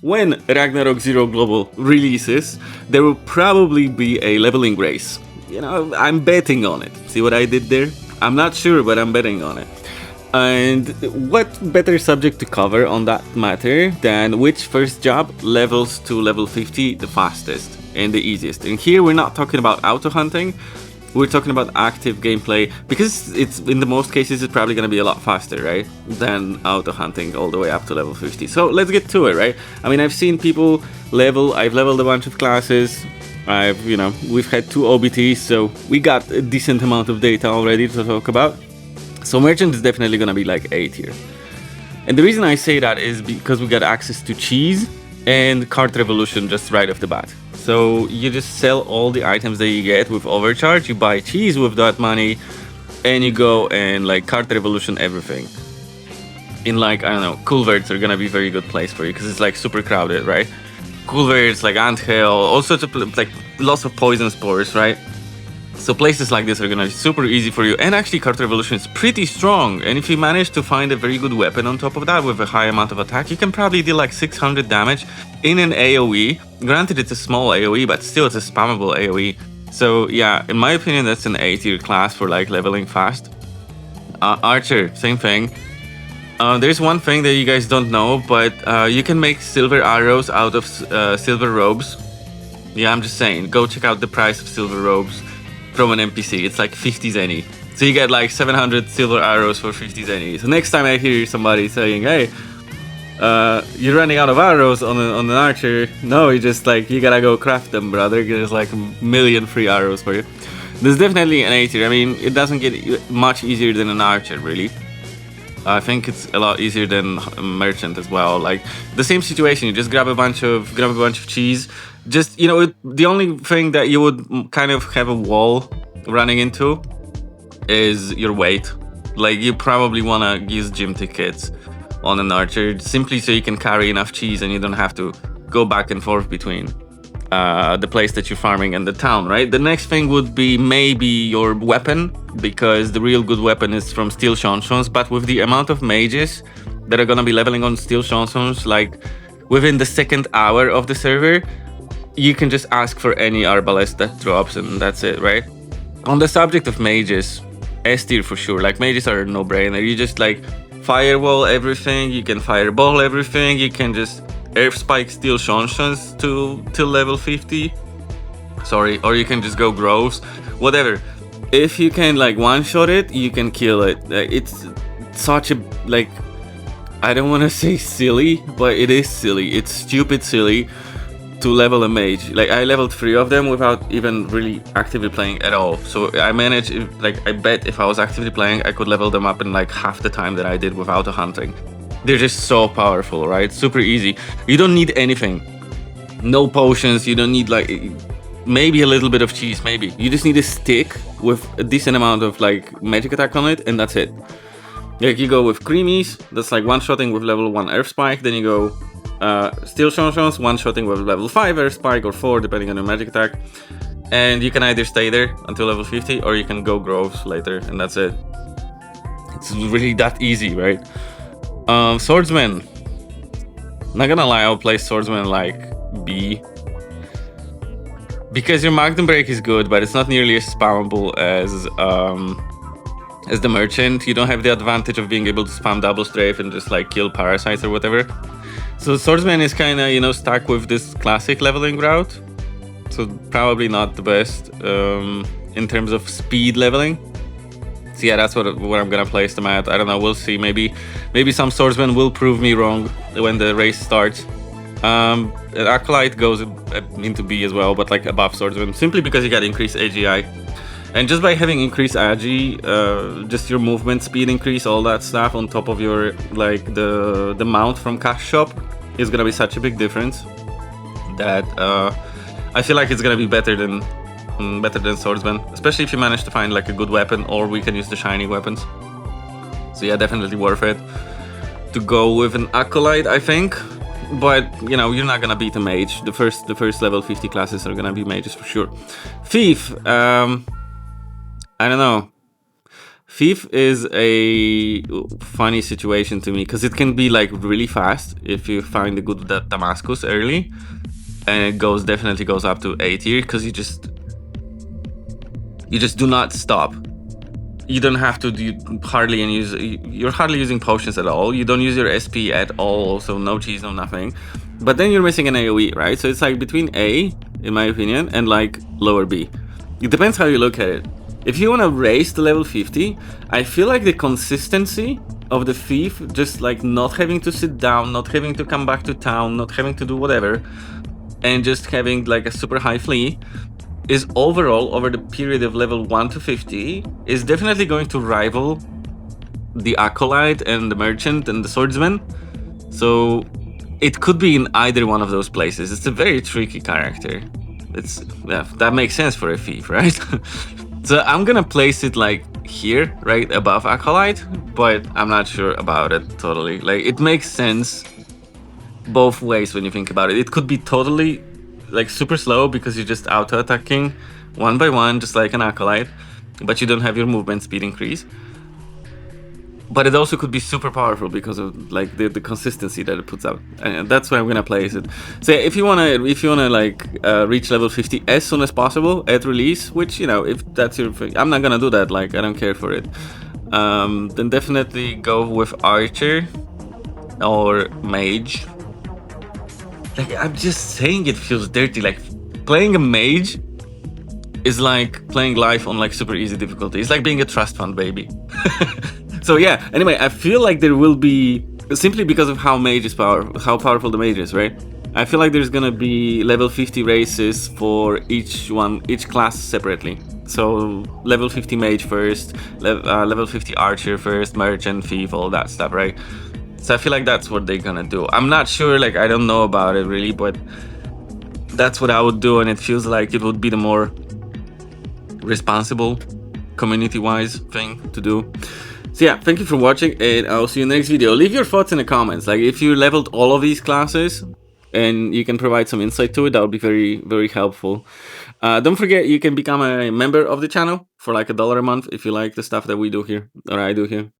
when Ragnarok Zero Global releases, there will probably be a leveling race. You know, I'm betting on it. See what I did there? I'm not sure, but I'm betting on it. And what better subject to cover on that matter than which first job levels to level 50 the fastest and the easiest. And here we're not talking about auto hunting, we're talking about active gameplay, because it's in the most cases it's probably going to be a lot faster, right, than auto hunting all the way up to level 50. So let's get to it, right? I mean, I've seen people level, I've leveled a bunch of classes, we've had 2 OBTs, so we got a decent amount of data already to talk about. So merchant is definitely gonna be like A tier. And the reason I say that is because we got access to cheese and cart revolution just right off the bat. So you just sell all the items that you get with overcharge, you buy cheese with that money, and you go and like cart revolution everything. In like, I don't know, culverts are gonna be a very good place for you because it's like super crowded, right? Culverts, like anthill, all sorts of like lots of poison spores, right? So places like this are gonna be super easy for you, and actually cart revolution is pretty strong, and if you manage to find a very good weapon on top of that with a high amount of attack, you can probably deal like 600 damage in an AoE. Granted, it's a small AoE, but still it's a spammable AoE. So yeah, in my opinion, that's an A tier class for like leveling fast. Archer, same thing. There's one thing that you guys don't know, but you can make silver arrows out of silver robes. Yeah, I'm just saying, go check out the price of silver robes from an NPC. It's like 50 zenny. So you get like 700 silver arrows for 50 zenny. So next time I hear somebody saying, hey, you're running out of arrows on an archer, no, you just like, you gotta go craft them, brother. There's like a million free arrows for you. There's definitely an A tier. I mean, it doesn't get much easier than an archer, really. I think it's a lot easier than a merchant as well. Like the same situation, you just grab a bunch of cheese. Just, the only thing that you would kind of have a wall running into is your weight. Like you probably want to use gym tickets on an archer simply so you can carry enough cheese and you don't have to go back and forth between the place that you're farming and the town, right? The next thing would be maybe your weapon, because the real good weapon is from steel chansons, but with the amount of mages that are gonna be leveling on steel chansons, like within the second hour of the server, you can just ask for any arbalest that drops and that's it, right? On the subject of mages, S tier for sure. Like mages are a no-brainer. You just like firewall everything, you can fireball everything, you can just air spike steel chansons to level 50. Sorry, or you can just go groves, whatever. If you can like one-shot it, you can kill it. It's such a, like, I don't want to say silly, but it is silly. It's stupid silly to level a mage. Like I leveled 3 of them without even really actively playing at all. So I managed, I bet if I was actively playing, I could level them up in like half the time that I did without a hunting. They're just so powerful, right? Super easy. You don't need anything. No potions, you don't need like, maybe a little bit of cheese, maybe. You just need a stick with a decent amount of like magic attack on it, and that's it. Like you go with creamies, that's like one-shotting with level 1 earth spike, then you go steel chansons, one-shotting with level 5 air spike or 4 depending on your magic attack, and you can either stay there until level 50 or you can go groves later, and that's it. It's really that easy, right? Swordsman, not gonna lie, I'll play Swordsman like B, because your Magnum Break is good, but it's not nearly as spammable as the merchant. You don't have the advantage of being able to spam double strafe and just like kill parasites or whatever. So Swordsman is kind of, stuck with this classic leveling route. So probably not the best in terms of speed leveling. So yeah, that's where I'm gonna place them at. I don't know, we'll see. Maybe some Swordsman will prove me wrong when the race starts. Acolyte goes into B as well, but like above Swordsman, simply because you got increased AGI. And just by having increased AG, just your movement speed increase, all that stuff on top of your like the mount from cash shop is gonna be such a big difference that I feel like it's gonna be better than Swordsman, especially if you manage to find like a good weapon, or we can use the shiny weapons. So yeah, definitely worth it to go with an acolyte, I think. But you're not gonna beat a mage. The first level 50 classes are gonna be mages for sure. Thief, I don't know. Thief is a funny situation to me because it can be like really fast if you find a good Damascus early, and it definitely goes up to A tier because you just do not stop. You don't have to do hardly any use. You're hardly using potions at all. You don't use your SP at all. So no cheese, no nothing. But then you're missing an AOE, right? So it's like between A, in my opinion, and like lower B. It depends how you look at it. If you want to race to level 50, I feel like the consistency of the thief, just like not having to sit down, not having to come back to town, not having to do whatever, and just having like a super high flee, is overall, over the period of level 1 to 50, is definitely going to rival the acolyte and the merchant and the swordsman. So it could be in either one of those places. It's a very tricky character. Yeah, that makes sense for a thief, right? So I'm gonna place it like here, right above acolyte, but I'm not sure about it totally. Like, it makes sense both ways when you think about it. It could be totally like super slow because you're just auto attacking one by one, just like an acolyte, but you don't have your movement speed increase. But it also could be super powerful because of like the consistency that it puts out, and that's where I'm gonna place it. So yeah, if you wanna like reach level 50 as soon as possible at release, which, you know, if that's your thing, I'm not gonna do that. Like, I don't care for it. Then definitely go with archer or mage. Like, I'm just saying, it feels dirty. Like, playing a mage is like playing life on like super easy difficulty. It's like being a trust fund baby. So yeah, anyway, I feel like there will be, simply because of how powerful the mage is, right? I feel like there's gonna be level 50 races for each class separately. So level 50 mage first, level 50 archer first, merchant, thief, all that stuff, right? So I feel like that's what they're gonna do. I'm not sure, like, I don't know about it really, but that's what I would do, and it feels like it would be the more responsible, community-wise thing to do. So yeah, thank you for watching, and I'll see you in the next video. Leave your thoughts in the comments. Like, if you leveled all of these classes and you can provide some insight to it, that would be very, very helpful. Don't forget, you can become a member of the channel for like $1 a month if you like the stuff that we do here, or I do here.